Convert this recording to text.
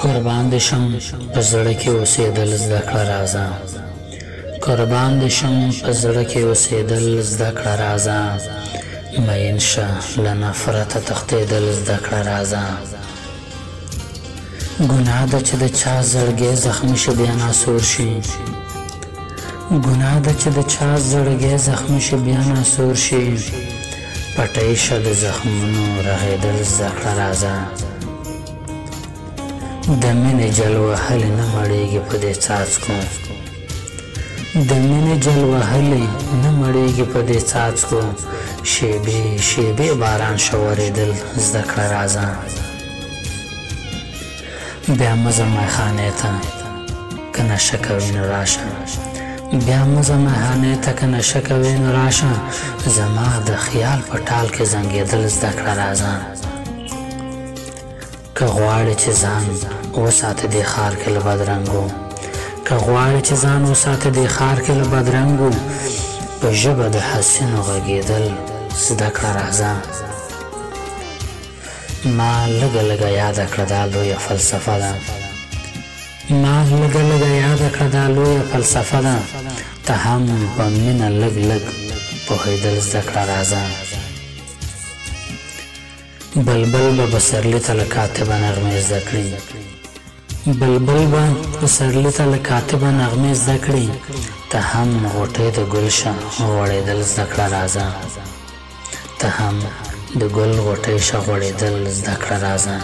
قربان دې شم په زړه کې اوسېدل زده کړه راځه قربان دې شم په زړه کې اوسېدل زده کړه راځه مین شه له نفرته تښتېدل زده کړه راځه ګناه ده چې د چا زړګی زخمي شي بیا ناسور شي ګناه ده چې د چا زړګی زخمي شي بیا ناسور شي پټۍ شه د زخمونو رغېدل زده کړه راځه د مینې جل وهلې نه مړېږي په دې څاڅکو د مینې جل وهلې نه مړېږي په دې څاڅکو شېبې شېبې باران شه ورېدل زده کړه راځه بیا مه ځه میخانې ته که نشه کوې نو راشه بیا مه ځه میخانې ته که نشه کوې نو راشه زما د خیال په ټال کې زنګېدل زده کړه راځه که غواړې چې ځان وساتې دې ښار کې له بدرنګو که غواړې چې ځان وساتې دې ښار کې له بدرنګو په ژبه د حسینو غږېدل زده کړه راځه ما لږه لږه یاده کړه دا لویه فلسفه ده ما لږه لږه یاده کړه دا لویه فلسفه ده ته هم په مینه لږ لږ پوهېدل زده کړه راځه بلبل به پسرلي ته له کاتبه نغمې زده کړي بلبل به پسرلي ته له کاتبه نغمې زده کړي ته هم غوټۍ د ګل شه غوړېدل زده کړه راځه ته هم د ګل غوټۍ شه غوړېدل زده کړه راځه